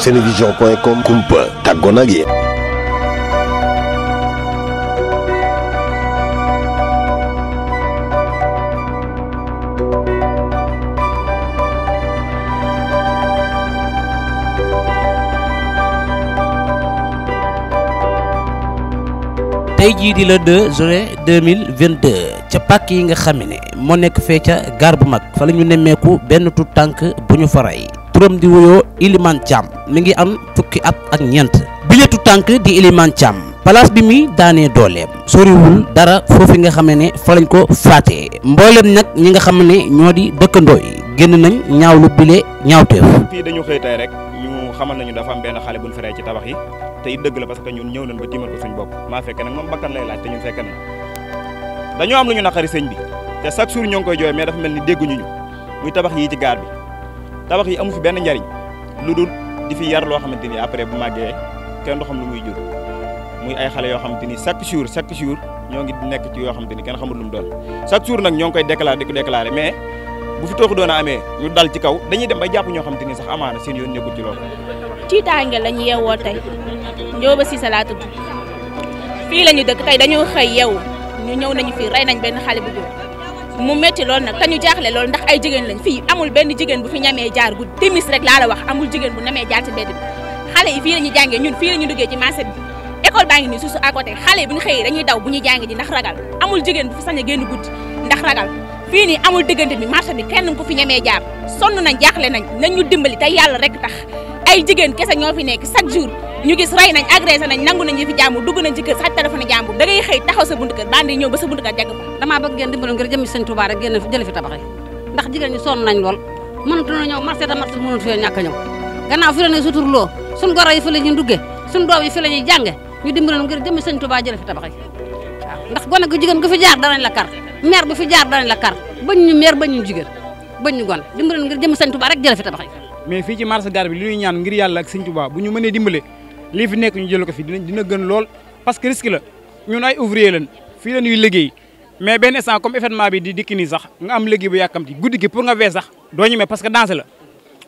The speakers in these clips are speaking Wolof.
senevision.com kumpa tàggoon ak yéen. tey jii di le 2 juin 2022 ca pàkk yi nga xam ne moo nekk fee ca gaar bu mag fa la ñu nemmeeku benn tut tànk bu ñu fa rey turam di wuyoo Iliman Thiam mi ngi am fukki at ak ñeent bile tut tànk di Iliman Thiam place bi muy daanee dooleem soriwul dara foofu nga xam ne fa lañ ko faatee mboolem nag ñi nga xam ne ñoo di dëkkandoo yi génn nañ ñaawlu bile ñaawteef. fii dañu xëy tey rek ñu xamal nañu dafa am benn xale bu ñu feree ci tabax yi te it dëgg la parce que ñun ñëw nañ ba tiimal ko suñu bopp maa fekk nag moom bakkan lay laaj te ñun fekk nañ dañoo am lu ñu naqari sëñ bi te chaque jour ñoo ngi koy jooy mais dafa mel ni dégguñu ñu muy tabax yi ci gaar bi tabax yi amu fi benn njariñ lu dul di fi yar loo xamante ni après bu màggee kenn du xam lu muy jur muy ay xale yoo xamante ni chaque jour ñoo ngi nekk ci yoo xamante ni kenn xamul lu mu doon chaque jour nag ñoo ngi koy déclaré di ko déclaré mais bu fi tooxi doon a amee ñu dal ci kaw dañuy dem ba jàpp ñoo xamante ni sax amaana seen yoon nekkul ci loolu. tiitaange lañu yeewoo tey Njóoba Siise laa tudd fii la ñu dëkk tey dañoo xëy yeewu ñu ñëw nañu fii rey nañ benn xale bu góor mu métti loolu nag te ñu jaaxle loolu ndax ay jigéen lañ fii amul benn jigéen bu fi ñamee jaar guddi timis rek laa la wax amul jigéen bu ñamee jaar ci mbedd bi xale yi fii la ñu jàngee ñun fii la ñu duggee ci marché bi école baa ngi nii suusu à côté xale yi bu ñu xëyee dañuy daw bu ñuy jàng ji ndax ragal amul jigéen bu fi sañ a génn guddi ndax ragal fii nii amul diggante bi marché bi kenn ko fi ñamee jaar sonn nañ jaaxle nañ ñu dimbali tey yàlla rek tax ay jigéen kese ñoo fi nekk chaque jour ñu gis rey nañ agressé nañ nangu nañ fi jàmbur dugg nañ ci kër sax téléphone jàmbur da ngay xëy taxaw sa buntu kër bandi ñëw ba sa buntu kër jagg fa damaa bëgg ngeen dimbali ngir jëmi sëñ Touba rek génn jële fi tabax yi ndax jigéen ñi sonn nañ lool mënatu na ñëw marché ta marché mënatu fee ñàkk a ñëw gannaaw fi la ne suturloo suñ goro yi fi la ñuy duggee suñ doom yi fi la ñuy jànge ñu dimbali ngir jëmi sëñ Touba jële fi tabax yi waaw ndax gone gu jigéen gu fi jaar danañ la kar maire bu fi jaar danañ la kar bañ ñu maire bañ ñu jigéen bañ ñu gone dimbali ngir jëmi sëñ Touba rek jële fi tabax yi mais fii ci marché gaar bi li ñuy ñaan ngir yàlla ak sëñ Touba bu ñu mënee dimbale lii fi nekk ñu jël ko fi dina gën lool parce que risque la ñun ay ouvrier lañ fii la ñuy liggéey mais benn instant comme événement bi di dikki nii sax nga am liggéey bu yàkkamti guddi gi pour nga wee sax doo ñemee parce que danse la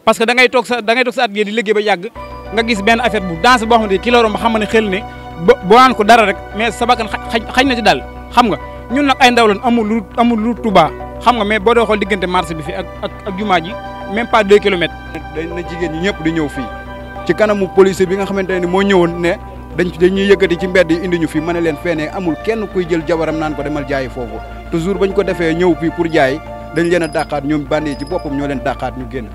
parce que da ngay toog sa at gi di liggéey ba yàgg nga gis benn affaire bu danse boo xamante ni ki la romb xam ne xel ne boo naan ko dara rek mais sa bakkan xañ na ci daal xam nga ñun nag ay ndaw lañ amul lu Touba xam nga mais boo doo xool diggante marché bi fi ak jumaa ji même pas 2 kilomètres. dañ na jigéen ñi ñëpp di ñëw fii ci kanamu policier bi nga xamante ne moo ñëwoon ne dañuy yëkkati ci mbedd yi indi ñu fi ma ne leen fenee amul kenn kuy jël jabaram naan ko demal jaayi foofu toujours bañ ko defee ñëw fii pour jaay dañ leen a dàqaat ñoom bandi ci boppam ñoo leen dàqaat ñu génn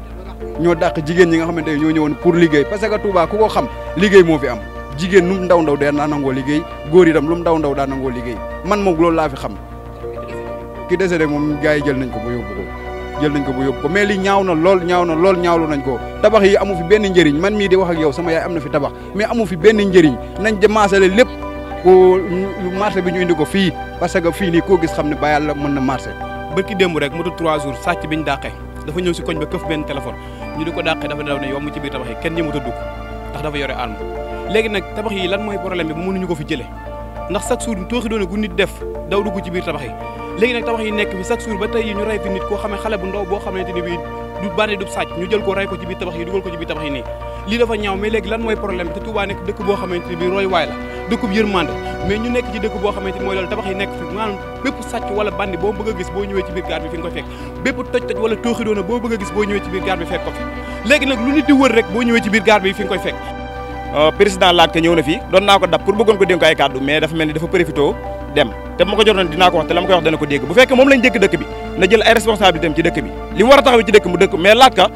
ñoo dàq jigéen ñi nga xamante ne ñoo ñëwoon pour liggéey parce que Touba ku ko xam liggéey moo fi am jigéen lu mu ndaw ndaw daa nangoo liggéey góor itam lu mu ndaw ndaw daa nangoo liggéey man moom loolu laa fi xam ki décédé moom gars yi jël nañ ko ba yóbbu ko mais li ñaaw na lool ñaawlu nañ ko tabax yi amu fi benn njëriñ man mii di wax ak yow sama yaay am na fi tabax mais amu fi benn njëriñ nañ demaasale lépp ko marché bi ñu indi ko fii parce que fii nii koo gis xam ne ba yàlla mën na marché bërki démb rek motul 3 jours sàcc bi ñu dàqee dafa ñëw si koñ ba këf benn téléphone ñu di ko dàqee dafa daw ne yow mu ci biir tabax yi kenn ñëmut a dugg ndax dafa yore arme léegi nag tabax yi lan mooy problème bi bu mënuñu ko fi jële ndax chaque jour tooxi doone gu nit def daw dugg ci biir tabax yi léegi nag tabax yi nekk fi chaque jour ba tey yi ñu rey fi nit koo xamee xale bu ndaw boo xamante ni bii du bandi du sàcc ñu jël ko rey ko ci biir tabax yi dugal ko ci biir tabax yi nii lii dafa ñaaw mais léegi lan mooy problème bi te Touba nekk dëkk boo xamante ni bii roy waay la dëkkub yërmande mais ñu nekk ci dëkk boo xamante ni mooy loolu tabax yi nekk fi maanaam bépp sàcc wala bandi boo bëgg a gis boo ñëwee ci biir gaar bi fi nga koy fekk bépp toj-toj wala tooxi doona boo bëgg a gis boo ñëwee ci biir gaar bi fekk ko fi léegi nag lu nit di wër rek boo ñëwee ci biir gaar bi fi nga koy fekk président laaj ka ñëw na fi doon naa ko dab pour bëggoon ko dénk ay kàddu mais dafa mel ni dafa profité dem te bu ma ko jotoon dinaa ko wax te la ma koy wax dana ko dégg bu fekkee moom lañ dëkk dëkk bi na jël ay responsabilité am ci dëkk bi li mu war a taxaw ci dëkk mu dëkk mais laaj ka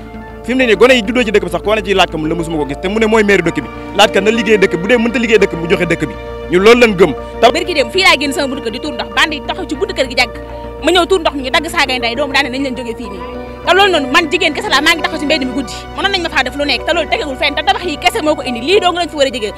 fi mu ne nii gone yi juddoo ci dëkk bi sax ko ne ci laaj ka mu la mosuma ko gis te mu ne mooy maire dëkk bi laaj ka na liggéey dëkk bu dee mënta liggéey dëkk mu joxe dëkk bi ñu loolu lañ gëm bërki dem fii laa génn sama buntu kër di tuur ndox bandi taxaw ci buntu kër gi jàgg ma ñëw tuur ndox mi ñu dagg saagay nday doomu daane nañ leen jógee fii nii te loolu noonu man jigéen kese la maa ngi taxaw ci mbedd mi guddi mënoon nañ ma faa def lu nekk te loolu tegegul fenn te tabax yi kese moo ko indi lii doo nga lañ fi war a jege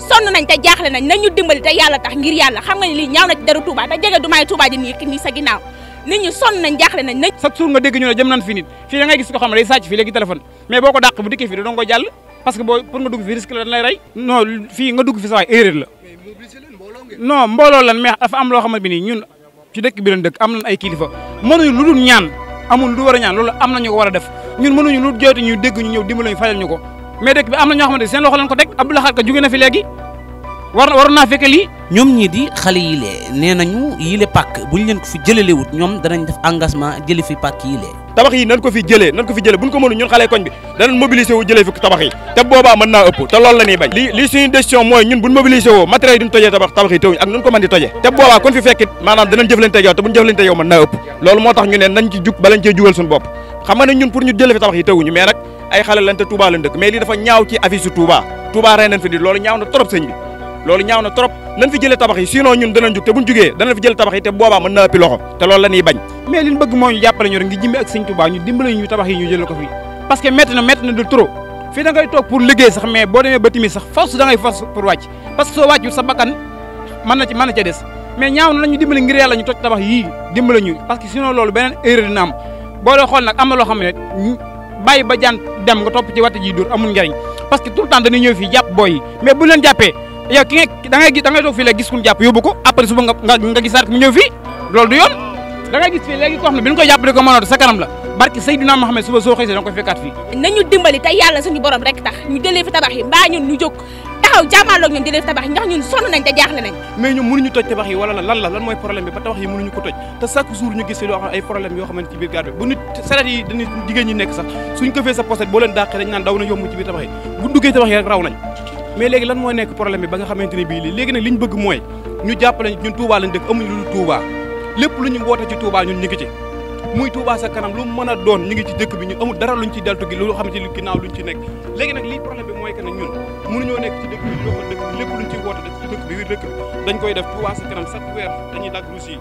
sonn nañ te jaaxle nañ nañ ñu dimbali te yàlla tax ngir yàlla xam nga ni lii ñaaw na ci dara Touba te jege du may Touba ji nii sa ginnaaw nit ñi sonn nañ jaaxle nañ chaque jour nga dégg ñu ne jëm nañ fi nit fii da ngay gis ko xam ne day sàcc fii léegi téléphone mais boo ko dàq bu dikkee fii da dong ko jàll parce que boo pour nga dugg fi risque la dañ lay rey non fii nga dugg fi sa waay erreur la non mbooloo lan mais dafa am loo xamante bi nii ñun ci dëkk bi lañ dëkk am nañ ay kilifa mënuñu lu dul ñaan amul lu war a ñaan loolu am nañu ko war a def ñun mënuñu lu jooytu ñu dégg ñu ñëw dimbali ñu fajal ñu ko mais dëkk bi am na ñoo xamante seen loxo lañ ko teg Abdoulaye Khat Ka jóge na fi léegi waroon naa fekke lii. ñoom ñii di xale yile nee nañu yile pàkk buñ leen ko fi jëlalewut ñoom danañ def engagement jële fi pàkk yile. tabax yi nan ko fi jëlee buñ ko mënu ñun xale koñ bi danañ mobiliser wu jëlee fi tabax yi te boobaa mën naa ëpp te loolu la ñuy bañ lii suñu décision mooy ñun buñ mobiliser woo matériel yi duñ tojee tabax yi tawuñ ak nun ko mën di tojee te boobaa kon fi fekkit maanaam danañ jëflante ak yow te buñ jëflante ak yow mën naa ëpp loolu moo tax ñu ne nañ ci jug balañ cee jugal suñu bopp xam nga ne ñun pour ñu jëlee fi tabax yi tawuñu mais nag ay xale lañ te Touba lañ dëkk mais lii dafa ñaaw ci affiche su Touba rey nañ fi di loolu ñaaw na trop sëñ bi loolu ñaaw na trop nañ fi jëlee tabax yi sinon ñun danañ jug te buñ jugee danañ fi jëlee tabax yi te boobaa mën na ëppi loxo te loolu la ñuy bañ mais liñ bëgg moo ñu jàppale ñu rek ngi jëmee ak sëñ Touba ñu dimbale ñu tabax yi ñu jël ko fii parce que métti na de trop fii da ngay toog pour liggéey sax mais boo demee ba timit sax force da ngay force pour wàcc parce que soo wàccul sa bakkan mën na ca des mais ñaaw na nañu dimbale ngir yàlla ñu toj tabax yii dimbale ñu parce que sinon loolu beneen erreur dina am boo dee xool nag am na loo xam ne bàyyi ba jaan dem nga topp ci watt ji dur amul njariñ parce que tout le temps dañuy ñëw fii jàpp booy yi mais bu leen jàppee yow ki da ngay toog fii léegi gis kuñ jàpp yóbbu ko après suba nga gisaat mu ñëw fii loolu du yoon da ngay gis fii léegi koo xam ne bi ñu koy jàppale ko mënoon sa kanam la barki Seydina Mohamed suba soo xëysee da nga koy fekkaat fii nañu dimbali te yàlla suñu borom rek tax ñu jëlee fi tabax yi mbaa ñun ñu jóg taxaw jàmmaaloog ñun jëlee fi tabax yi ndax ñun sonn nañ te jaaxle nañ mais ñun mënuñu toj tabax yi wala lan mooy problème bi ba tabax yi mënuñu ko toj te chaque jour ñu gis loo xam ay problème yoo xamante ci biir gaar bi bu nit saret yi dañuy jigéen ñi nekk sax suñ ko fee sa poset boo leen dàqee dañ naan daw na yomb ci biir tabax yi bu duggee tabax yi rek raw nañ mais léegi lan mooy nekk problème bi ba nga xamante ne bii lii léegi nag li ñu bëgg mooy ñu jàppale ñun Touba lañ dëkk amuñu lu Touba lépp lu ñu woote ci Touba ñun ñu ngi ci muy Touba sa kanam lu mën a doon ñu ngi ci dëkk bi ñu amul dara luñ ci deltu gi lu xamante ni ginnaaw luñ ci nekk léegi nag lii problème bi mooy que ne ñun mënuñoo nekk ci dëkk bi di doxal dëkk bi lépp luñ ci woote ci dëkk bi dëkk bi dañ koy def Touba sa kanam chaque weer dañuy dagg Russie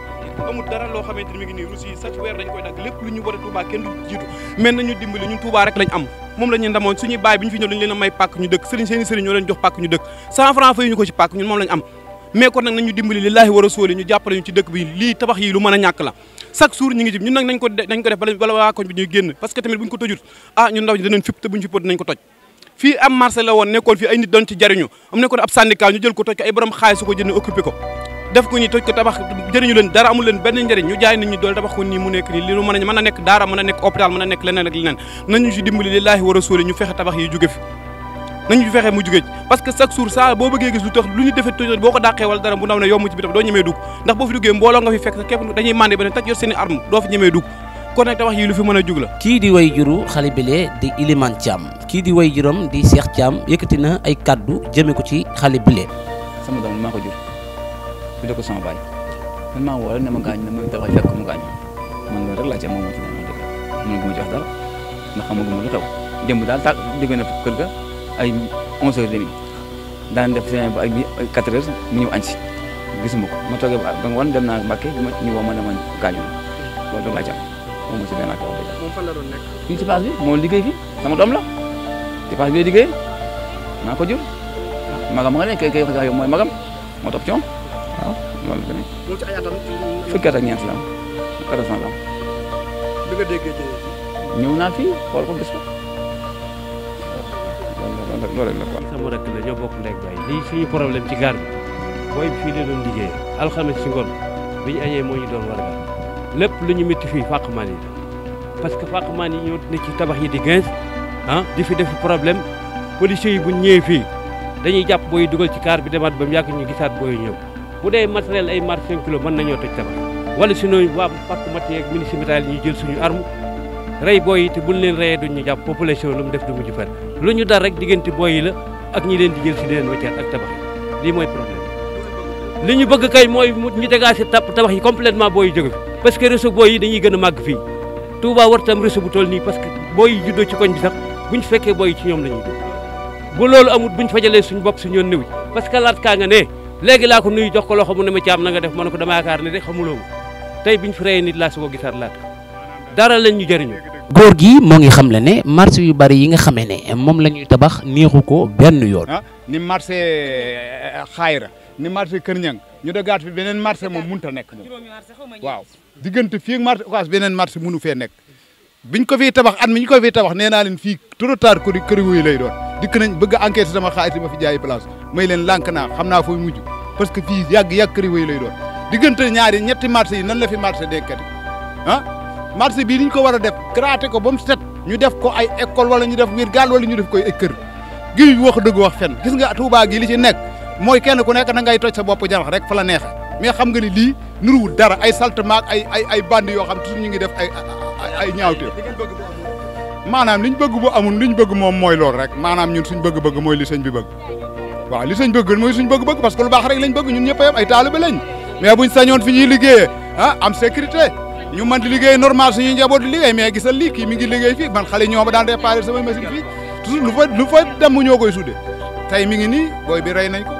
amul dara loo xamante ni mi ngi nii Russie chaque weer dañ koy dagg lépp lu ñu woote Touba kenn du jiitu mais nañu dimbali ñun Touba rek lañ am moom la ñu ndamoon suñuy baay bi ñu fi ñëw dañu leen a may pàkk ñu dëkk sëriñ seeni sëriñ ñoo leen jox pàkk ñu dëkk 100 francs fay ñu ko ci pàkk ñun moom lañ am mais kon nag nañu dimbali lillaahi wa rasuuli ñu jàppale ñu ci dëkk bi lii tabax yi lu mën a ñàkk la chaque jour ñu ngi ci ñun nag nañ ko def bala waa koñ bi ñuy génn parce que tamit buñ ko tojut ñun ndaw ñi danañ fipp te buñ fippoo dinañ ko toj fii am marché la woon nekkoon fii ay nit doon ci jariñu am nekkoon ab syndicat ñu jël ko toj ko ay borom xaalis su ko jënd occupé ko def ko ñi toj ko tabax jëriñu leen dara amul leen benn njëriñ ñu jaay nit ñi doole tabax ko nii mu nekk nii li lu mën a nekk daara mën a nekk hôpital mën a nekk leneen ak leneen nañu ci dimbali lillaahi wa rasuuli ñu fexe tabax yi jóge fi nañu fexe mu jóge parce que chaque jour saa boo bëggee gis lu tax lu ñu defee toj boo ko dàqee wala dara bu ndaw ne yomb ci bitam doo ñemee dugg ndax boo fi duggee mbooloo nga fi fekk képp dañuy mandé ba ne taj yor seen i arme doo fi ñemee dugg kon nag tabax yi lu fi mën a jug la kii di way juru xale bile di Ilimane Thiam kii di way juram di Cheikh Thiam yëkkati na ay kaddu jëme ko ci xale bile sama doom maa ko jur bi da ko sama baay man maa woo rek ne ma gaañ na ma tabax fekk mu gaañ man loolu rek laa ci am moom ci ne ma dëgg mën ma jox dara ndax xamaguma lu xew démb daal tàgg digg na kër ga ay 11h30 daan def fin ba ay 4h mu ñëw añ si gisuma ko ma toogee ba nga wan dem naa Mbàkke ñu woo ma ne ma gaañu na loolu da laa ci am moom ma si benn affaire ba moom fan la doon nekk fii ci paas bi moo liggéey fii sama doom la ci paas bi liggéey maa ko jur magam nga ne kay mooy magam moo topp ci moom waaw loolu tamit moom ci ay atam fukki at ak ñeent la am 14 ans la am bi nga déggee ci ñëw naa fii xool ko gis ko loolu la quoi. sama rakk la ñoo bokk ndeg bay lii suñu problème ci gaar bi booy bi fii la doon liggéey alxames ci ngoon bi ñu añee moo ñu doon wargal lépp lu ñu métti fii fàqmaan yi parce que fàqmaan yi ñoo ne ci tabax yi di 15 di fi def problème policiers yi bu ñu ñëwee fii dañuy jàpp booy dugal ci kaar bi demaat ba mu yàgg ñu gisaat booy ñëw bu dee matériel ay marque 5 kilos mën nañoo toj tabax wala sinon waa fàqmat yeeg ministre métal yi ñuy jël suñu arme rey booy yi te buñ leen reyee duñ ñu jàpp population lu mu def du mujj fenn lu ñu dal rek diggante booy yi la ak ñi leen di jël si di leen waccaat ak tabax yi lii mooy problème li ñu bëgg kay mooy ñu dégager tabax yi complètement booy yi jóge fi parce que réseau booy yi dañuy gën a màgg fii Touba war tam réseau bu toll nii parce que booy yi juddoo ci koñ bi sax buñ fekkee booy yi ci ñoom la ñuy dugg bu loolu amul buñ fajalee suñu bopp suñu yoon néew parce que laat kaa nga ne léegi laa ko nuyu jox ko loxo mu ne ma caam na nga def ma ne ko dama yaakaar ne de xamuloo ma tey biñ fi reyee nit laa su ko gisaat laat dara lañ ñu jëriñu góor gi moo ngi xamle ne marché yu bari yi nga xamee ne moom la ñuy tabax neexu ko benn yoon. ni marché xaayra ni marché Kër Ñang ñu dagaat fi beneen marché moom mënut a nekk moom waaw diggante fii ak marché Ocass beneen marché mënu fee nekk biñ ko fiy tabax at mi ñu ko fiy tabax nee naa leen fii trop tard këri wuyu lay doon dikk nañ bëgg a enquête sama xaalis ma fi jaayi place may leen lànk naa xam naa fooy mujj parce que fii yàgg këri wuyu lay doon diggante ñetti marché yi nan la fi marché dekkati marché bii ni ñu ko war a def gratter ko ba mu set ñu def ko ay école wala ñu def wir gaal wala ñu def ko ay kër gi wax dëgg wax fen gis nga Touba gi li ci nekk mooy kenn ku nekk na ngay toj sa bopp jarax rek fa la neexe mais xam nga ni lii nuruwul dara ay saltemaak ay bandi yoo xam toujours ñu ngi def ay ñaawteef maanaam liñ bëgg bu amul liñ bëgg moom mooy loolu rek maanaam ñun suñ bëgg-bëgg mooy li sëñ bi bëgg waaw li sëñ bëgg mooy suñ bëgg-bëgg parce que lu baax rek lañ bëgg ñun ñëpp a yem ay taalibe lañ mais buñ sañoon fi ñuy liggéeyee am sécurité ñu mën di liggéey normal suñuy njaboot di liggéey mais gisal lii kii mi ngi liggéey fii man xale ñoo ma daan réparé sama machine fii toujours lu fa dem ñoo koy sudde tey mi ngi nii booy bi rey nañ ko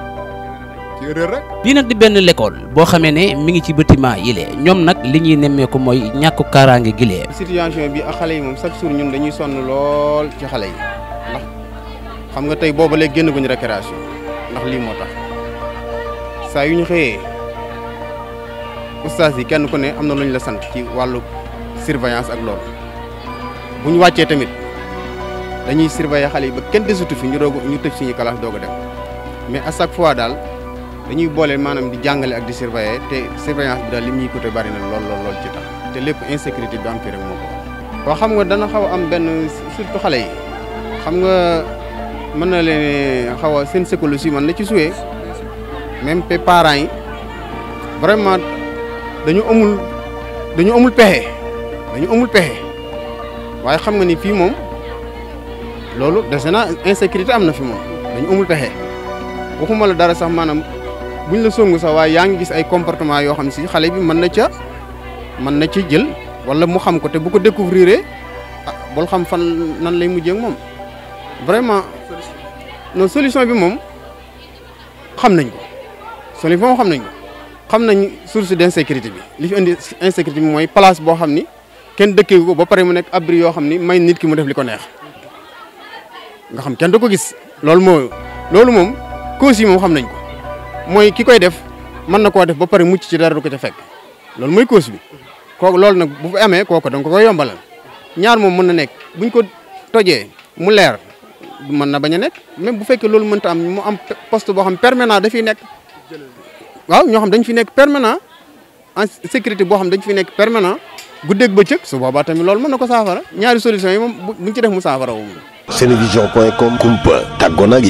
ci erreur rek. lii nag di benn l'école boo xamee ne mi ngi ci bâtiment yile ñoom nag li ñuy nemmeeku mooy ñàkku kaaraange gilee. situation bi ak xale yi moom chaque jour ñun dañuy sonn lool ci xale yi ndax xam nga tey booba léegi génn guñu récréation ndax lii moo tax saa yu ñu xëyee ustaas yi kenn ku ne am na lu ñu la sant ci wàllu surveillance ak loolu bu ñu wàccee tamit dañuy surveiller xale yi ba kenn desutu fi ñu tëj suñu classe doog a dem mais à chaque fois daal dañuy boole maanaam di jàngale ak di surveiller te surveillance bi daal li ñuy côté bari na lool ci tax te lépp insécurité bi am fi rek moo ko. waaw xam nga dana xaw a am benn surtout xale yi xam nga mën na leen xaw a seen psychologie mën na ci suwee même te parents yi vraiment dañu amul pexe waaye xam nga ni fii moom loolu dese na insécurité am na fi moom dañu amul pexe waxuma la dara sax maanaam buñ la songu sax waaye yaa ngi gis ay comportement yoo xam si xale bi mën na ci jël wala mu xam ko te bu ko découvrir bul xam fan nan lay mujjee ak moom vraiment non solution bi moom xam nañ ko xam nañ source d'insécurité bi li fi indi insécurité bi mooy place boo xam ni kenn dëkkee ko ba pare mu nekk abri yoo xam ni may nit ki mu def li ko neex nga xam kenn du ko gis loolu moom cause yi moom xam nañ ko mooy ki koy def mën na koo def ba pare mucc ci dara du ko ca fekk loolu mooy cause bi kooku loolu nag bu fi amee kooku danga ko koy yombalal ñaar moom mën na nekk buñ ko tojee mu leer mën na bañ a nekk même bu fekkee loolu mënta am mu am poste boo xam permanent dafiy nekk waaw ñoo xam dañ fi nekk permanent en sécurité boo xam dañ fi nekk permanent guddeeg bëccëg su boobaa tamit loolu mën na ko saafara ñaari solution yi moom buñ ci def mu saafara wu. Senevision.com kumpa tàggoo nag